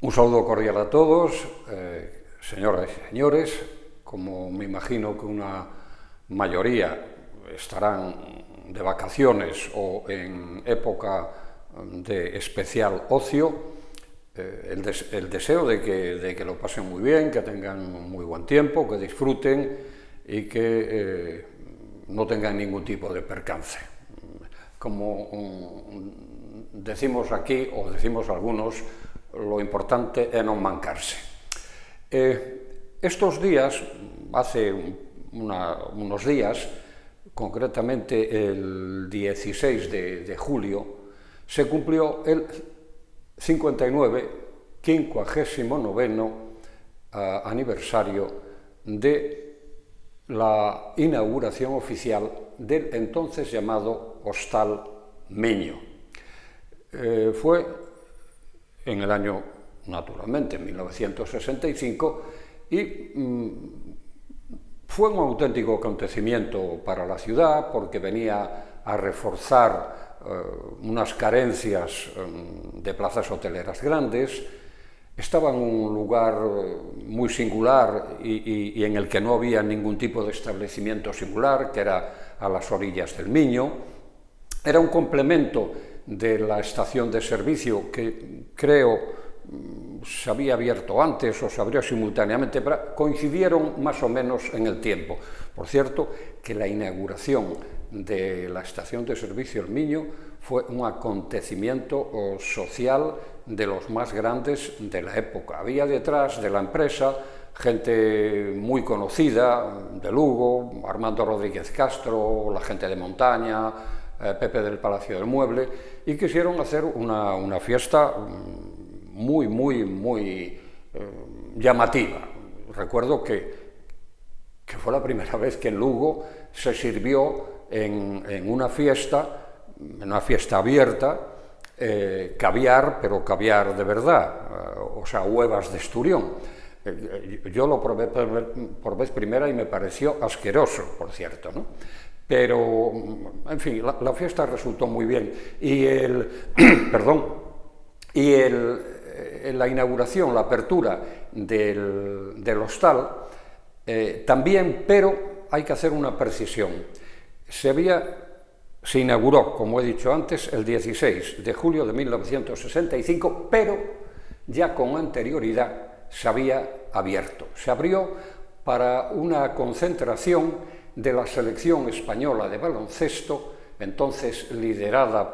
Un saludo cordial a todos, señoras y señores. Como me imagino que una mayoría estarán de vacaciones o en época de especial ocio, el deseo de que lo pasen muy bien, que tengan muy buen tiempo, que disfruten y que no tengan ningún tipo de percance. Como decimos aquí, o decimos algunos, lo importante é non mancarse. Estos días, hace unos días, concretamente el 16 de julio, se cumplió el 59 aniversario de la inauguración oficial del entonces llamado Hostal Miño. Fue en el año, naturalmente, 1965, y fue un auténtico acontecimiento para la ciudad porque venía a reforzar unas carencias de plazas hoteleras grandes. Estaba en un lugar muy singular y en el que no había ningún tipo de establecimiento singular, que era a las orillas del Miño. Era un complemento de la estación de servicio que creo se había abierto antes o se abrió simultáneamente, pero coincidieron más o menos en el tiempo. Por cierto, que la inauguración de la estación de servicio El Miño fue un acontecimiento social de los más grandes de la época. Había detrás de la empresa gente muy conocida de Lugo, Armando Rodríguez Castro, la gente de Montaña, Pepe del Palacio del Mueble, y quisieron hacer una fiesta muy llamativa. Recuerdo que fue la primera vez que en Lugo se sirvió en una fiesta abierta, caviar, pero caviar de verdad, o sea, huevas de esturión. Yo lo probé por vez primera y me pareció asqueroso, por cierto, ¿no? Pero, en fin, la fiesta resultó muy bien. Y la inauguración, la apertura del hostal, también, pero hay que hacer una precisión. Se inauguró, como he dicho antes, el 16 de julio de 1965, pero ya con anterioridad se había abierto. Se abrió para una concentración de la selección española de baloncesto, entonces liderada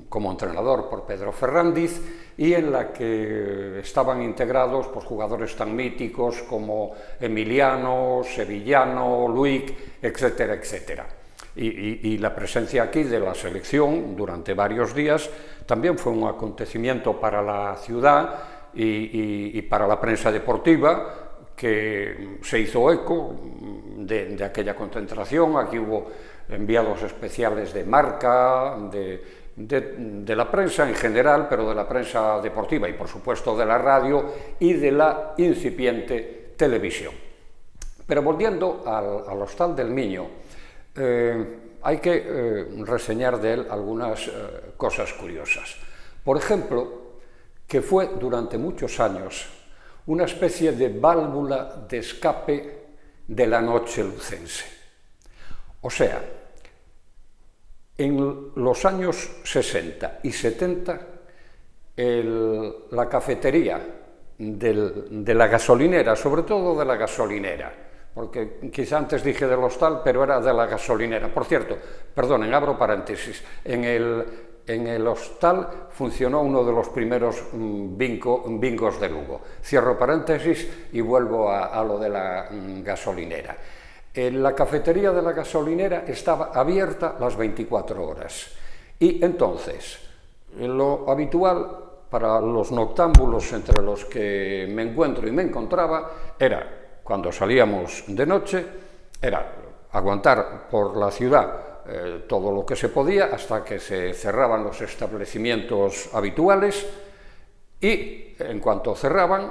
como entrenador por Pedro Ferrándiz, y en la que estaban integrados jugadores tan míticos como Emiliano, Sevillano, Luic, etcétera, etcétera. Y la presencia aquí de la selección durante varios días también fue un acontecimiento para la ciudad y para la prensa deportiva, que se hizo eco de aquella concentración. Aquí hubo enviados especiales de Marca, de la prensa en general, pero de la prensa deportiva y, por supuesto, de la radio y de la incipiente televisión. Pero volviendo al Hostal del Miño, hay que reseñar de él algunas cosas curiosas. Por ejemplo, que fue durante muchos años una especie de válvula de escape de la noche lucense. O sea, en los años 60 y 70, la cafetería de la gasolinera, sobre todo de la gasolinera, porque quizá antes dije del hostal, pero era de la gasolinera. Por cierto, perdonen, abro paréntesis, en el hostal funcionó uno de los primeros bingos de Lugo. Cierro paréntesis y vuelvo a lo de la gasolinera. La cafetería de la gasolinera estaba abierta las 24 horas. Y entonces, lo habitual para los noctámbulos entre los que me encuentro y me encontraba era, cuando salíamos de noche, era aguantar por la ciudad todo lo que se podía hasta que se cerraban los establecimientos habituales, y en cuanto cerraban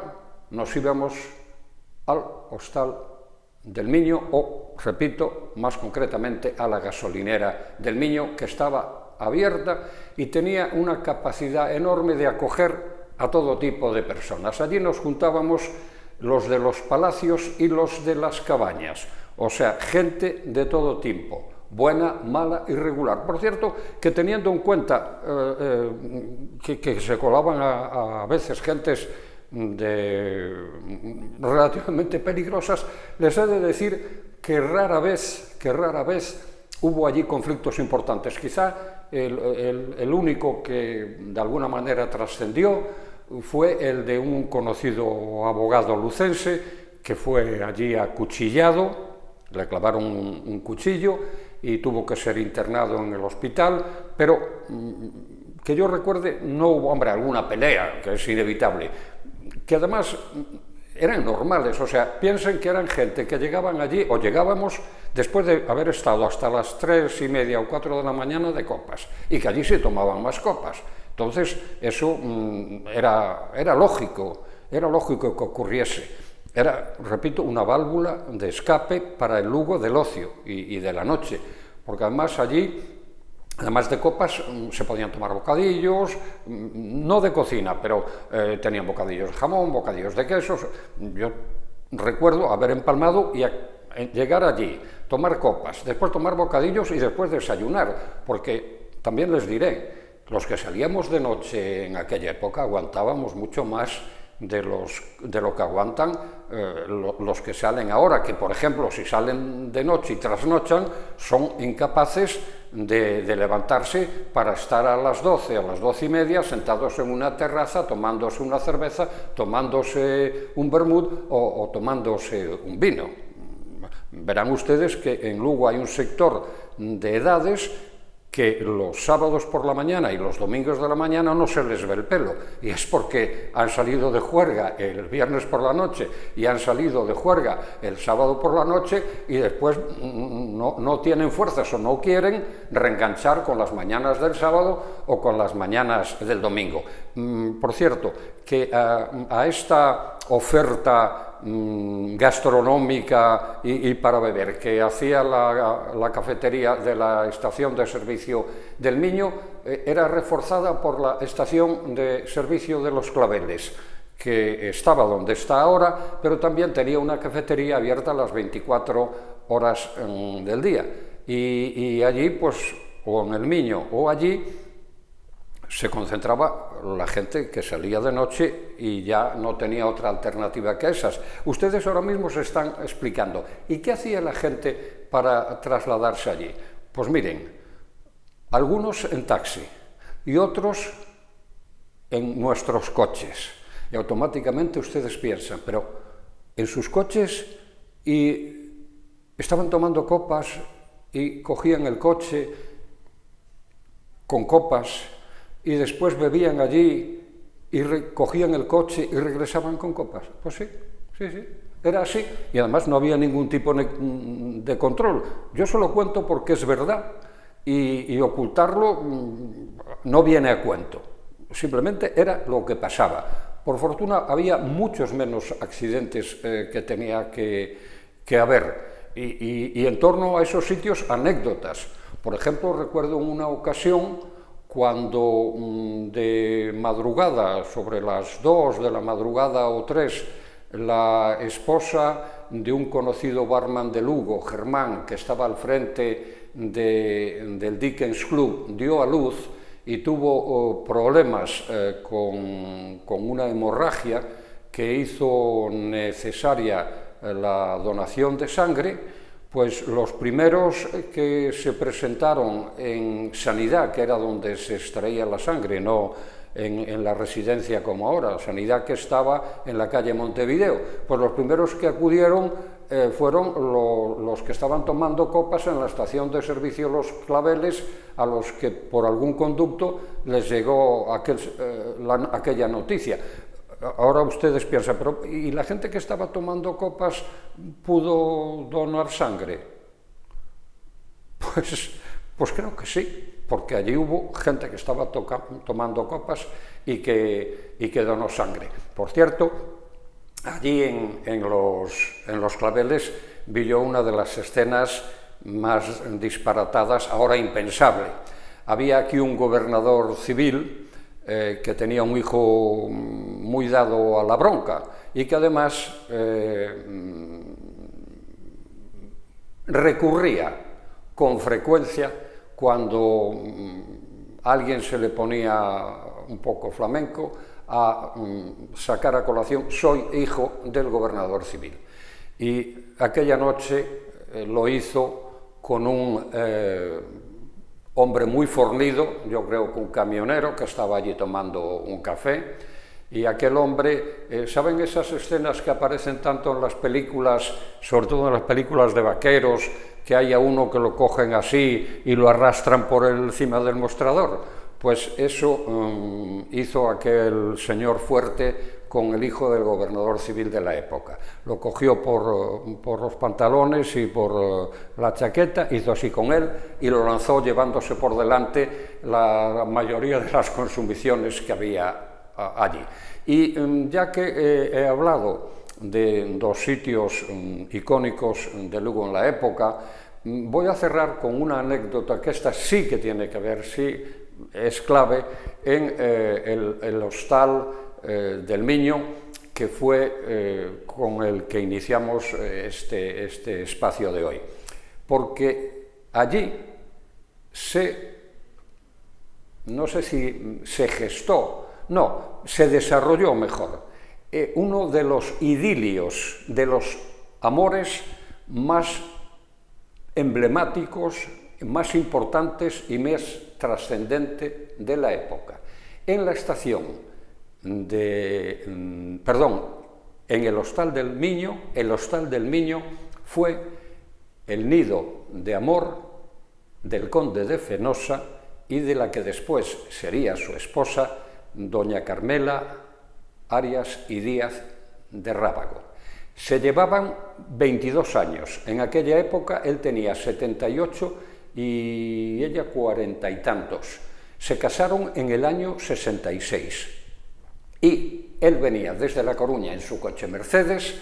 nos íbamos al Hostal del Miño o, repito, más concretamente a la gasolinera del Miño, que estaba abierta y tenía una capacidad enorme de acoger a todo tipo de personas. Allí nos juntábamos los de los palacios y los de las cabañas, o sea, gente de todo tipo, buena, mala y regular. Por cierto, que teniendo en cuenta que se colaban a veces gentes relativamente peligrosas, les he de decir que rara vez hubo allí conflictos importantes. Quizá el único que de alguna manera trascendió fue el de un conocido abogado lucense que fue allí acuchillado, le clavaron un cuchillo y tuvo que ser internado en el hospital, pero que yo recuerde no hubo, hombre, alguna pelea, que es inevitable, que además eran normales, o sea, piensen que eran gente que llegaban allí, o llegábamos después de haber estado hasta las 3:30 o 4 de la mañana de copas, y que allí se tomaban más copas. Entonces, eso era lógico que ocurriese. Era, repito, una válvula de escape para el Lugo del ocio y de la noche, porque además allí, además de copas, se podían tomar bocadillos, no de cocina, pero tenían bocadillos de jamón, bocadillos de quesos. Yo recuerdo haber empalmado y llegar allí, tomar copas, después tomar bocadillos y después desayunar, porque también les diré, los que salíamos de noche en aquella época aguantábamos mucho más de lo que aguantan los que salen ahora, que por ejemplo si salen de noche y trasnochan son incapaces de levantarse para estar a las 12, a las 12:30 sentados en una terraza tomándose una cerveza, tomándose un vermut o tomándose un vino. Verán ustedes que en Lugo hay un sector de edades que los sábados por la mañana y los domingos de la mañana no se les ve el pelo, y es porque han salido de juerga el viernes por la noche y han salido de juerga el sábado por la noche y después no tienen fuerzas o no quieren reenganchar con las mañanas del sábado o con las mañanas del domingo. Por cierto, que a esta oferta gastronómica y para beber que hacía la cafetería de la estación de servicio del Miño era reforzada por la estación de servicio de los Claveles, que estaba donde está ahora, pero también tenía una cafetería abierta las 24 horas del día. Y allí, pues, o en el Miño o allí, se concentraba la gente que salía de noche y ya no tenía otra alternativa que esas. Ustedes ahora mismo se están explicando. ¿Y qué hacía la gente para trasladarse allí? Pues miren, algunos en taxi y otros en nuestros coches. Y automáticamente ustedes piensan, pero en sus coches y estaban tomando copas y cogían el coche con copas y después bebían allí y cogían el coche y regresaban con copas. Pues sí, era así. Y además no había ningún tipo de control. Yo se lo cuento porque es verdad y ocultarlo no viene a cuento. Simplemente era lo que pasaba. Por fortuna había muchos menos accidentes que tenía que haber. Y en torno a esos sitios, anécdotas. Por ejemplo, recuerdo en una ocasión cuando de madrugada, sobre las 2 de la madrugada o 3, la esposa de un conocido barman de Lugo, Germán, que estaba al frente del Dickens Club, dio a luz y tuvo problemas con una hemorragia que hizo necesaria la donación de sangre. Pues los primeros que se presentaron en Sanidad, que era donde se extraía la sangre, no en la residencia como ahora, Sanidad que estaba en la calle Montevideo, pues los primeros que acudieron fueron los que estaban tomando copas en la estación de servicio Los Claveles, a los que por algún conducto les llegó aquella noticia. Ahora ustedes piensan, pero ¿y la gente que estaba tomando copas pudo donar sangre? Pues creo que sí, porque allí hubo gente que estaba tomando copas y que donó sangre. Por cierto, allí en los Claveles vi yo una de las escenas más disparatadas, ahora impensable. Había aquí un gobernador civil que tenía un hijo muy dado a la bronca y que además recurría con frecuencia cuando alguien se le ponía un poco flamenco a sacar a colación: soy hijo del gobernador civil. Y aquella noche lo hizo con un hombre muy fornido, yo creo que un camionero que estaba allí tomando un café, y aquel hombre, ¿saben esas escenas que aparecen tanto en las películas, sobre todo en las películas de vaqueros, que hay a uno que lo cogen así y lo arrastran por encima del mostrador? Pues eso hizo aquel señor fuerte con el hijo del gobernador civil de la época. Lo cogió por los pantalones y por la chaqueta, hizo así con él y lo lanzó llevándose por delante la mayoría de las consumiciones que había allí. Y ya que he hablado de dos sitios icónicos de Lugo en la época, voy a cerrar con una anécdota que esta sí que tiene que ver, sí es clave, en el hostal del Miño, que fue con el que iniciamos este espacio de hoy. Porque allí no sé si se gestó, no, se desarrolló mejor, uno de los idilios, de los amores más emblemáticos, más importantes y más trascendente de la época. En la estación en el Hostal del Miño, el Hostal del Miño fue el nido de amor del conde de Fenosa y de la que después sería su esposa, doña Carmela Arias y Díaz de Rábago. Se llevaban 22 años. En aquella época él tenía 78 y ella 40 y tantos. Se casaron en el año 66. Y él venía desde La Coruña en su coche Mercedes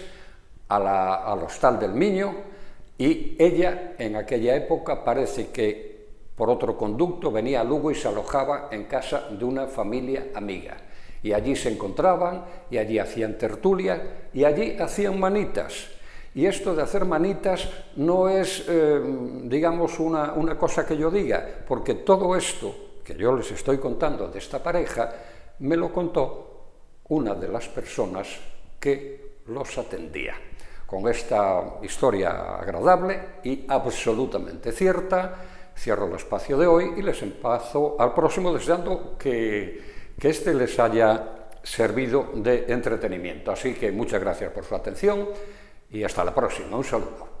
al Hostal del Miño, y ella en aquella época parece que por otro conducto venía a Lugo y se alojaba en casa de una familia amiga. Y allí se encontraban, y allí hacían tertulia, y allí hacían manitas. Y esto de hacer manitas no es, digamos, una cosa que yo diga, porque todo esto que yo les estoy contando de esta pareja, me lo contó una de las personas que los atendía. Con esta historia agradable y absolutamente cierta, cierro el espacio de hoy y les empazo al próximo, deseando que este les haya servido de entretenimiento. Así que muchas gracias por su atención y hasta la próxima. Un saludo.